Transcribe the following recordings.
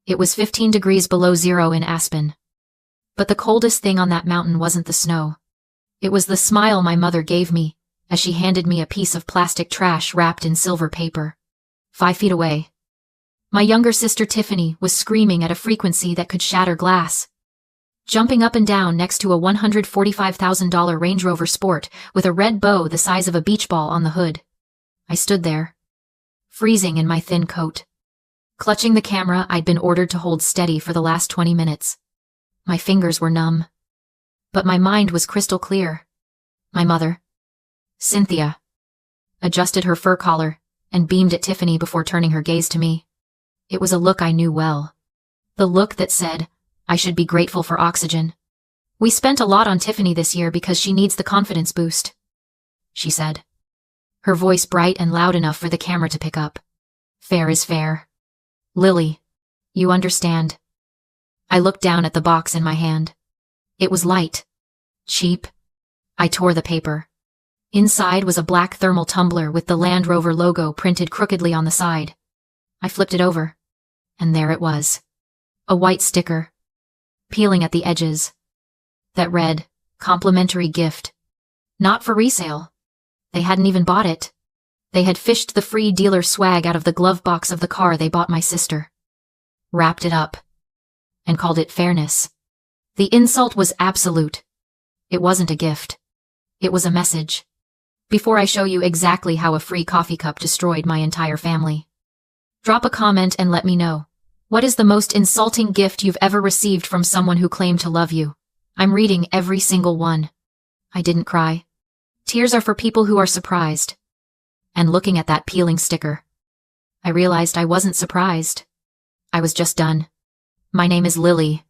It was 15 degrees below zero in Aspen. But the coldest thing on that mountain wasn't the snow. It was the smile my mother gave me as she handed me a piece of plastic trash wrapped in silver paper. 5 feet away, my younger sister Tiffany was screaming at a frequency that could shatter glass, jumping up and down next to a $145,000 Range Rover Sport with a red bow the size of a beach ball on the hood. I stood there, freezing in my thin coat, clutching the camera I'd been ordered to hold steady for the last 20 minutes. My fingers were numb, but my mind was crystal clear. My mother, Cynthia, adjusted her fur collar and beamed at Tiffany before turning her gaze to me. It was a look I knew well. The look that said, I should be grateful for oxygen. We spent a lot on Tiffany this year because she needs the confidence boost, she said, her voice bright and loud enough for the camera to pick up. Fair is fair. Lily, you understand. I looked down at the box in my hand. It was light. Cheap. I tore the paper. Inside was a black thermal tumbler with the Land Rover logo printed crookedly on the side. I flipped it over, and there it was. A white sticker, peeling at the edges, that read, complimentary gift. Not for resale. They hadn't even bought it. They had fished the free dealer swag out of the glove box of the car they bought my sister, wrapped it up, and called it fairness. The insult was absolute. It wasn't a gift. It was a message. Before I show you exactly how a free coffee cup destroyed my entire family, drop a comment and let me know. What is the most insulting gift you've ever received from someone who claimed to love you? I'm reading every single one. I didn't cry. Tears are for people who are surprised. And looking at that peeling sticker, I realized I wasn't surprised. I was just done. My name is Lily.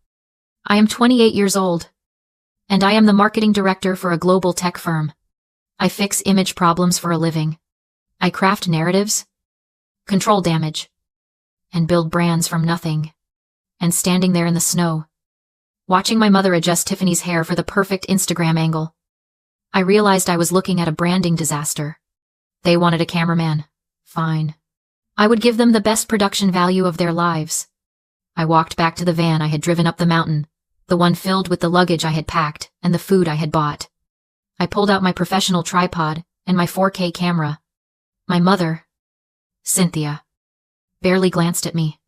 I am 28 years old. And I am the marketing director for a global tech firm. I fix image problems for a living. I craft narratives, control damage, and build brands from nothing. And standing there in the snow, watching my mother adjust Tiffany's hair for the perfect Instagram angle, I realized I was looking at a branding disaster. They wanted a cameraman. Fine. I would give them the best production value of their lives. I walked back to the van I had driven up the mountain, the one filled with the luggage I had packed and the food I had bought. I pulled out my professional tripod and my 4K camera. My mother, Cynthia, barely glanced at me.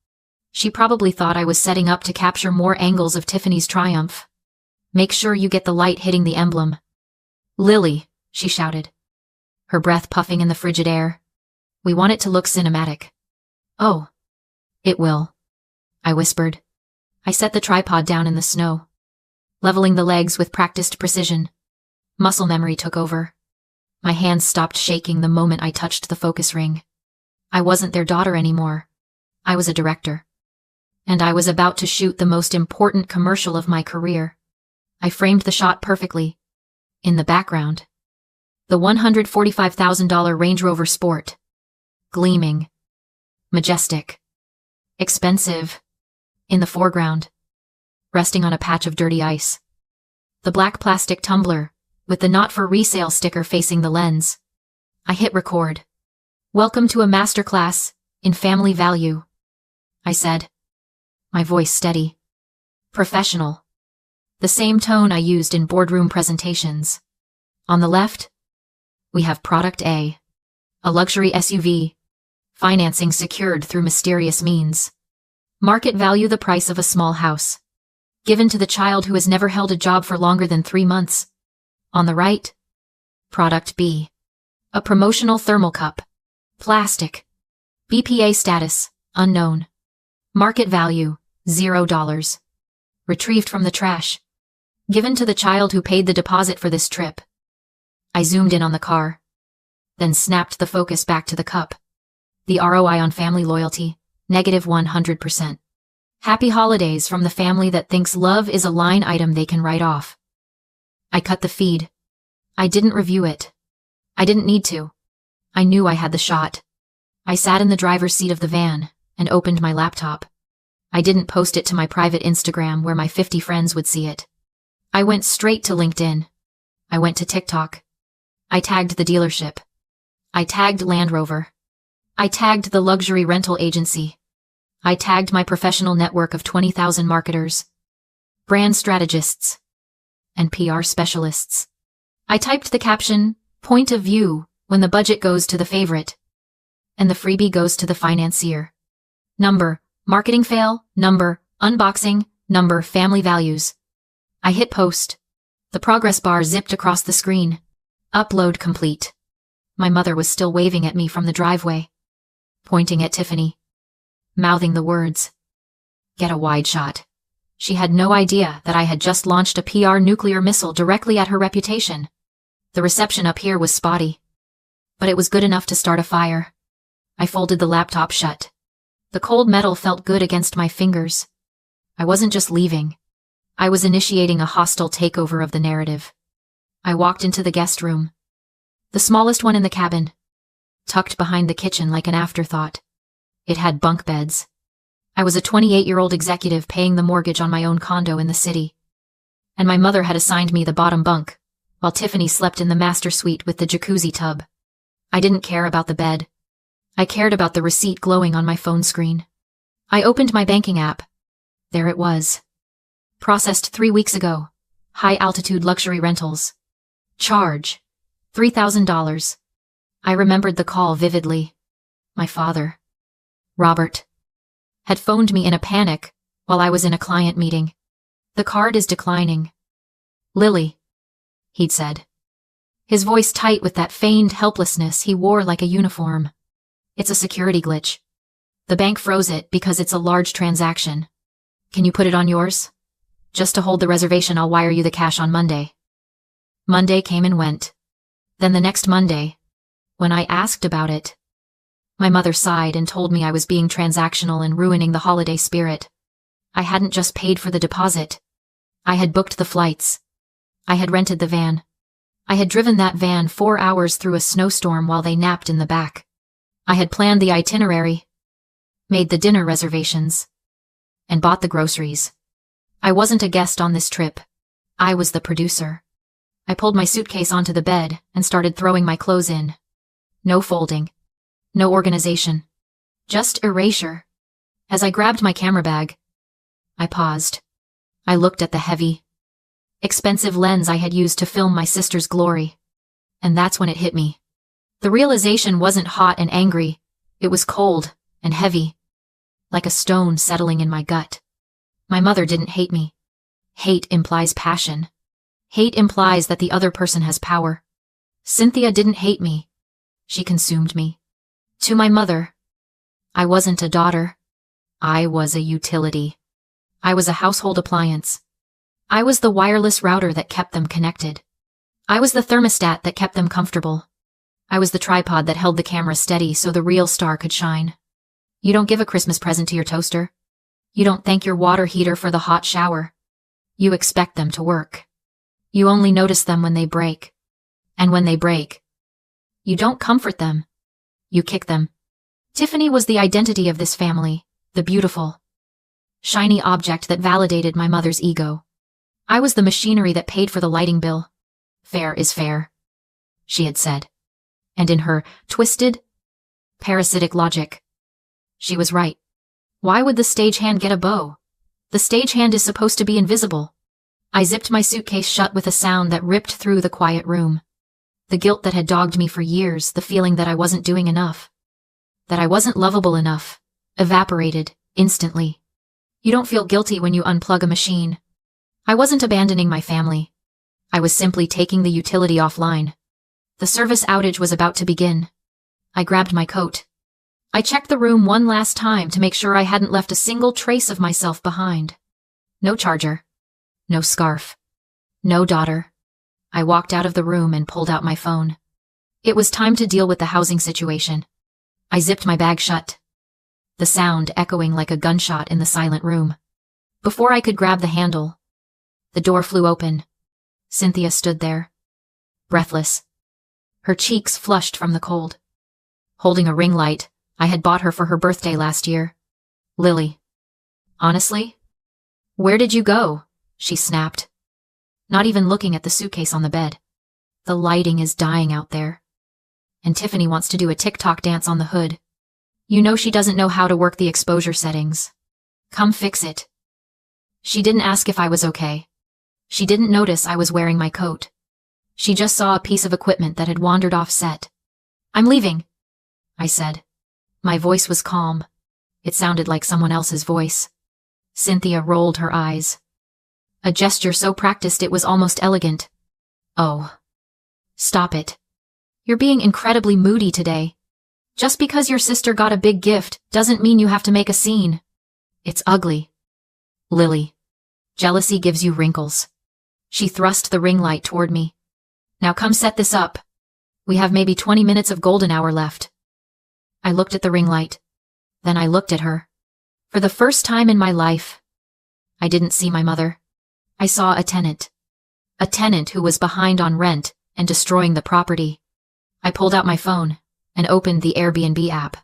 She probably thought I was setting up to capture more angles of Tiffany's triumph. Make sure you get the light hitting the emblem. Lily, she shouted, her breath puffing in the frigid air. We want it to look cinematic. Oh, it will, I whispered. I set the tripod down in the snow, leveling the legs with practiced precision. Muscle memory took over. My hands stopped shaking the moment I touched the focus ring. I wasn't their daughter anymore. I was a director. And I was about to shoot the most important commercial of my career. I framed the shot perfectly. In the background, the $145,000 Range Rover Sport. Gleaming. Majestic. Expensive. In the foreground, resting on a patch of dirty ice, the black plastic tumbler, with the not for resale sticker facing the lens. I hit record. Welcome to a masterclass in family value, I said, my voice steady, professional, the same tone I used in boardroom presentations. On the left, we have Product A, a luxury SUV, financing secured through mysterious means. Market value the price of a small house, given to the child who has never held a job for longer than 3 months. On the right, Product B, a promotional thermal cup, plastic, BPA status, unknown. Market value, $0. Retrieved from the trash, given to the child who paid the deposit for this trip. I zoomed in on the car, then snapped the focus back to the cup. The ROI on family loyalty, -100%. Happy holidays from the family that thinks love is a line item they can write off. I cut the feed. I didn't review it. I didn't need to. I knew I had the shot. I sat in the driver's seat of the van and opened my laptop. I didn't post it to my private Instagram where my 50 friends would see it. I went straight to LinkedIn. I went to TikTok. I tagged the dealership. I tagged Land Rover. I tagged the luxury rental agency. I tagged my professional network of 20,000 marketers, brand strategists, and PR specialists. I typed the caption, "Point of view, when the budget goes to the favorite, and the freebie goes to the financier. Number, marketing fail, number, unboxing, number, family values." I hit post. The progress bar zipped across the screen. Upload complete. My mother was still waving at me from the driveway, pointing at Tiffany, mouthing the words, "Get a wide shot." She had no idea that I had just launched a PR nuclear missile directly at her reputation. The reception up here was spotty, but it was good enough to start a fire. I folded the laptop shut. The cold metal felt good against my fingers. I wasn't just leaving. I was initiating a hostile takeover of the narrative. I walked into the guest room, the smallest one in the cabin, tucked behind the kitchen like an afterthought. It had bunk beds. I was a 28-year-old executive paying the mortgage on my own condo in the city, and my mother had assigned me the bottom bunk, while Tiffany slept in the master suite with the jacuzzi tub. I didn't care about the bed. I cared about the receipt glowing on my phone screen. I opened my banking app. There it was. Processed 3 weeks ago. High-altitude luxury rentals. Charge, $3,000. I remembered the call vividly. My father, Robert, had phoned me in a panic while I was in a client meeting. "The card is declining. Lily," he'd said, his voice tight with that feigned helplessness he wore like a uniform. "It's a security glitch. The bank froze it because it's a large transaction. Can you put it on yours? Just to hold the reservation, I'll wire you the cash on Monday." Monday came and went. Then the next Monday, when I asked about it, my mother sighed and told me I was being transactional and ruining the holiday spirit. I hadn't just paid for the deposit. I had booked the flights. I had rented the van. I had driven that van 4 hours through a snowstorm while they napped in the back. I had planned the itinerary, made the dinner reservations, and bought the groceries. I wasn't a guest on this trip. I was the producer. I pulled my suitcase onto the bed and started throwing my clothes in. No folding. No organization. Just erasure. As I grabbed my camera bag, I paused. I looked at the heavy, expensive lens I had used to film my sister's glory. And that's when it hit me. The realization wasn't hot and angry. It was cold and heavy, like a stone settling in my gut. My mother didn't hate me. Hate implies passion. Hate implies that the other person has power. Cynthia didn't hate me. She consumed me. To my mother, I wasn't a daughter. I was a utility. I was a household appliance. I was the wireless router that kept them connected. I was the thermostat that kept them comfortable. I was the tripod that held the camera steady so the real star could shine. You don't give a Christmas present to your toaster. You don't thank your water heater for the hot shower. You expect them to work. You only notice them when they break. And when they break, you don't comfort them. You kick them. Tiffany was the identity of this family, the beautiful, shiny object that validated my mother's ego. I was the machinery that paid for the lighting bill. Fair is fair, she had said. And in her twisted, parasitic logic, she was right. Why would the stagehand get a bow? The stagehand is supposed to be invisible. I zipped my suitcase shut with a sound that ripped through the quiet room. The guilt that had dogged me for years, the feeling that I wasn't doing enough, that I wasn't lovable enough, evaporated instantly. You don't feel guilty when you unplug a machine. I wasn't abandoning my family. I was simply taking the utility offline. The service outage was about to begin. I grabbed my coat. I checked the room one last time to make sure I hadn't left a single trace of myself behind. No charger. No scarf. No daughter. I walked out of the room and pulled out my phone. It was time to deal with the housing situation. I zipped my bag shut, the sound echoing like a gunshot in the silent room. Before I could grab the handle, the door flew open. Cynthia stood there, breathless, her cheeks flushed from the cold. Holding a ring light I had bought her for her birthday last year. "Lily, honestly? Where did you go?" she snapped, not even looking at the suitcase on the bed. "The lighting is dying out there, and Tiffany wants to do a TikTok dance on the hood. You know she doesn't know how to work the exposure settings. Come fix it. She didn't ask if I was okay. She didn't notice I was wearing my coat. She just saw a piece of equipment that had wandered off set. I'm leaving, I said. My voice was calm. It sounded like someone else's voice. Cynthia rolled her eyes. A gesture so practiced it was almost elegant. Oh. Stop it. You're being incredibly moody today. Just because your sister got a big gift doesn't mean you have to make a scene. It's ugly. Lily. Jealousy gives you wrinkles. She thrust the ring light toward me. Now come set this up. We have maybe 20 minutes of golden hour left. I looked at the ring light. Then I looked at her. For the first time in my life, I didn't see my mother. I saw a tenant. A tenant who was behind on rent and destroying the property. I pulled out my phone and opened the Airbnb app.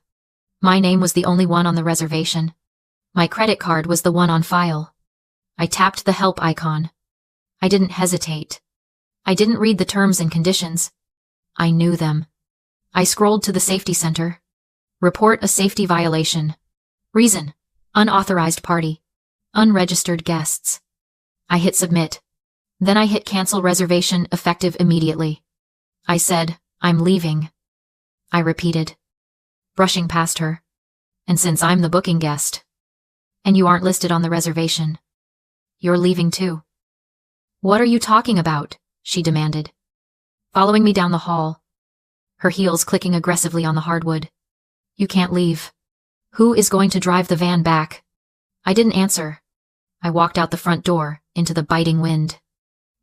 My name was the only one on the reservation. My credit card was the one on file. I tapped the help icon. I didn't hesitate. I didn't read the terms and conditions. I knew them. I scrolled to the safety center. Report a safety violation. Reason: unauthorized party. Unregistered guests. I hit submit. Then I hit cancel reservation effective immediately. I said, I'm leaving. I repeated, brushing past her. And since I'm the booking guest, and you aren't listed on the reservation, you're leaving too. What are you talking about? She demanded, following me down the hall, her heels clicking aggressively on the hardwood. You can't leave. Who is going to drive the van back? I didn't answer. I walked out the front door, into the biting wind.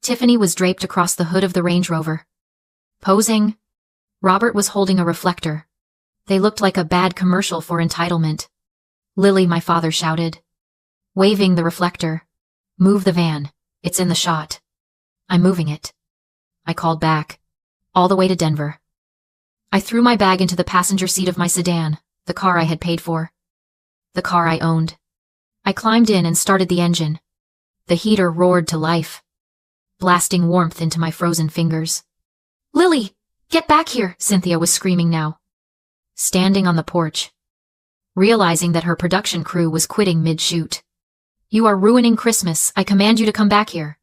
Tiffany was draped across the hood of the Range Rover. Posing. Robert was holding a reflector. They looked like a bad commercial for entitlement. Lily, my father shouted, waving the reflector. Move the van. It's in the shot. I'm moving it. I called back. All the way to Denver. I threw my bag into the passenger seat of my sedan, the car I had paid for. The car I owned. I climbed in and started the engine. The heater roared to life, blasting warmth into my frozen fingers. Lily! Get back here! Cynthia was screaming now. Standing on the porch, realizing that her production crew was quitting mid-shoot. You are ruining Christmas. I command you to come back here.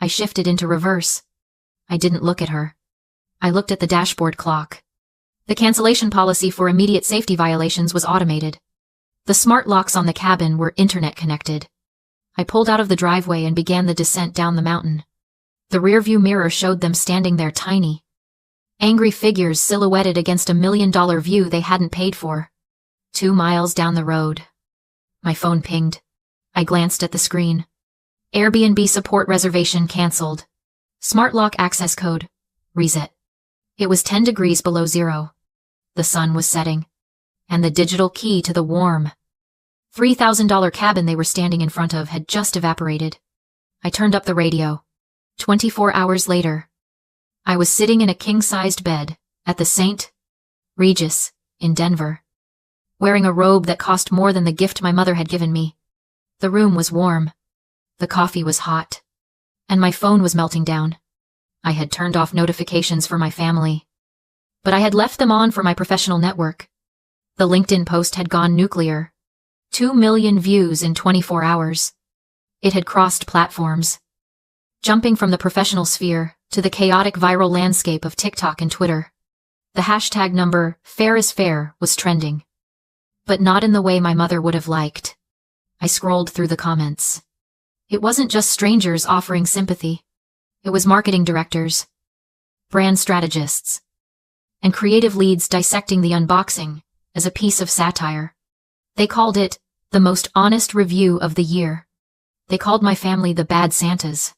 I shifted into reverse. I didn't look at her. I looked at the dashboard clock. The cancellation policy for immediate safety violations was automated. The smart locks on the cabin were internet connected. I pulled out of the driveway and began the descent down the mountain. The rearview mirror showed them standing there, tiny, angry figures silhouetted against $1 million view they hadn't paid for. 2 miles down the road. My phone pinged. I glanced at the screen. Airbnb support reservation canceled. Smart lock access code. Reset. It was 10 degrees below zero. The sun was setting. And the digital key to the warm, $3,000 cabin they were standing in front of had just evaporated. I turned up the radio. 24 hours later, I was sitting in a king-sized bed at the St. Regis in Denver, wearing a robe that cost more than the gift my mother had given me. The room was warm. The coffee was hot. And my phone was melting down. I had turned off notifications for my family, but I had left them on for my professional network. The LinkedIn post had gone nuclear. 2 million views in 24 hours. It had crossed platforms, jumping from the professional sphere to the chaotic viral landscape of TikTok and Twitter. The hashtag number, fair is fair, was trending. But not in the way my mother would have liked. I scrolled through the comments. It wasn't just strangers offering sympathy. It was marketing directors, brand strategists, and creative leads dissecting the unboxing as a piece of satire. They called it the most honest review of the year. They called my family the bad Santas.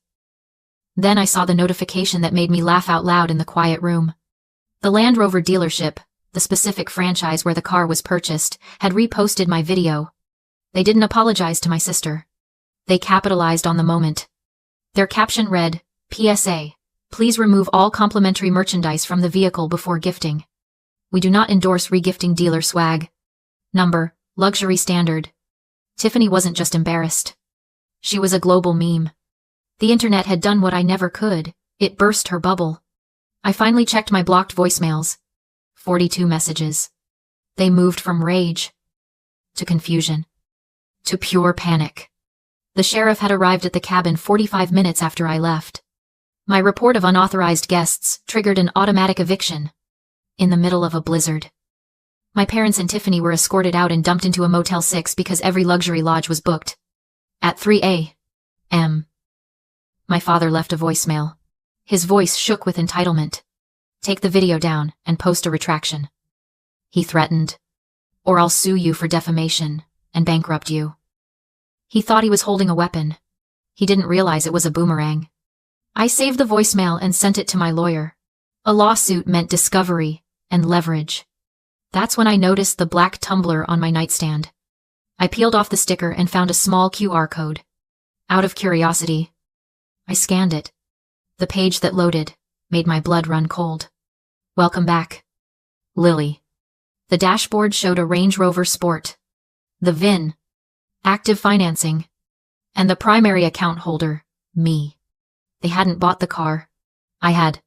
Then I saw the notification that made me laugh out loud in the quiet room. The Land Rover dealership, the specific franchise where the car was purchased, had reposted my video. They didn't apologize to my sister. They capitalized on the moment. Their caption read, PSA, please remove all complimentary merchandise from the vehicle before gifting. We do not endorse regifting dealer swag. Number, luxury standard. Tiffany wasn't just embarrassed. She was a global meme. The internet had done what I never could. It burst her bubble. I finally checked my blocked voicemails. 42 messages. They moved from rage to confusion to pure panic. The sheriff had arrived at the cabin 45 minutes after I left. My report of unauthorized guests triggered an automatic eviction in the middle of a blizzard. My parents and Tiffany were escorted out and dumped into a Motel 6 because every luxury lodge was booked. At 3 a.m., my father left a voicemail. His voice shook with entitlement. "Take the video down and post a retraction," he threatened, "or I'll sue you for defamation and bankrupt you." He thought he was holding a weapon. He didn't realize it was a boomerang. I saved the voicemail and sent it to my lawyer. A lawsuit meant discovery and leverage. That's when I noticed the black Tumbler on my nightstand. I peeled off the sticker and found a small QR code. Out of curiosity, I scanned it. The page that loaded made my blood run cold. "Welcome back, Lily." The dashboard showed a Range Rover Sport. The VIN, active financing, and the primary account holder, me. They hadn't bought the car. I had.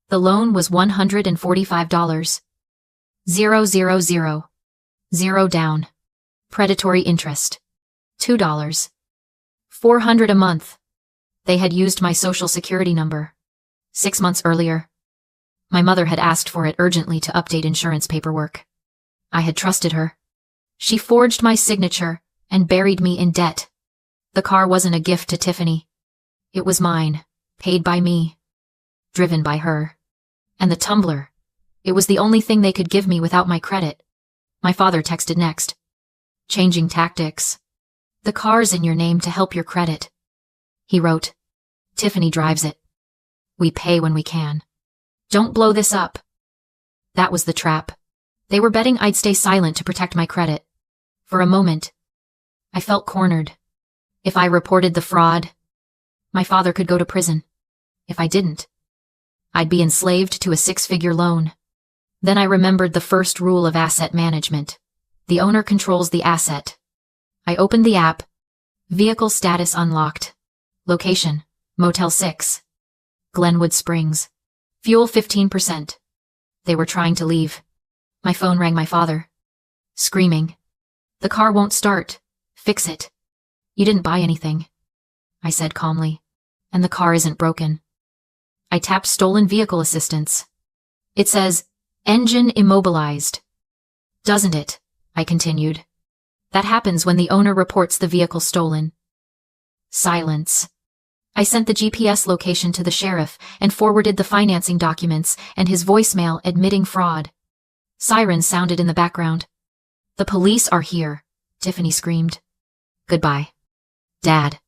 The loan was $145. 000. Zero down. Predatory interest. $2. 400 a month. They had used my social security number. 6 months earlier, my mother had asked for it urgently to update insurance paperwork. I had trusted her. She forged my signature and buried me in debt. The car wasn't a gift to Tiffany. It was mine, paid by me, driven by her. And the Tumbler. It was the only thing they could give me without my credit. My father texted next. "Changing tactics. The car's in your name to help your credit." He wrote, "Tiffany drives it. We pay when we can. Don't blow this up." That was the trap. They were betting I'd stay silent to protect my credit. For a moment, I felt cornered. If I reported the fraud, my father could go to prison. If I didn't, I'd be enslaved to a 6-figure loan. Then I remembered the first rule of asset management. The owner controls the asset. I opened the app. Vehicle status unlocked. Location, Motel 6. Glenwood Springs. Fuel 15%. They were trying to leave. My phone rang my father, screaming, "The car won't start. Fix it." "You didn't buy anything," I said calmly, "and the car isn't broken." I tapped stolen vehicle assistance. It says, "Engine immobilized." "Doesn't it?" I continued. "That happens when the owner reports the vehicle stolen." Silence. I sent the GPS location to the sheriff and forwarded the financing documents and his voicemail admitting fraud. Sirens sounded in the background. "The police are here," Tiffany screamed. "Goodbye, Dad,"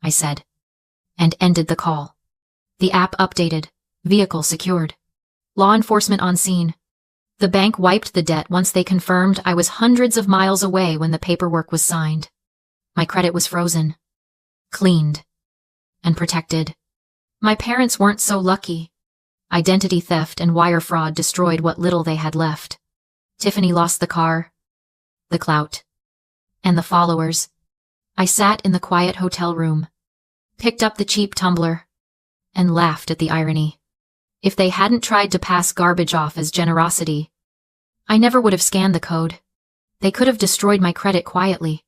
I said, and ended the call. The app updated. Vehicle secured. Law enforcement on scene. The bank wiped the debt once they confirmed I was hundreds of miles away when the paperwork was signed. My credit was frozen, cleaned, and protected. My parents weren't so lucky. Identity theft and wire fraud destroyed what little they had left. Tiffany lost the car, the clout, and the followers. I sat in the quiet hotel room, picked up the cheap Tumbler, and laughed at the irony. If they hadn't tried to pass garbage off as generosity, I never would have scanned the code. They could have destroyed my credit quietly.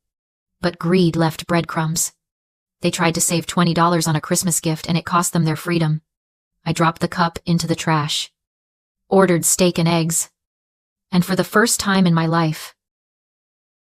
But greed left breadcrumbs. They tried to save $20 on a Christmas gift and it cost them their freedom. I dropped the cup into the trash, ordered steak and eggs, and for the first time in my life,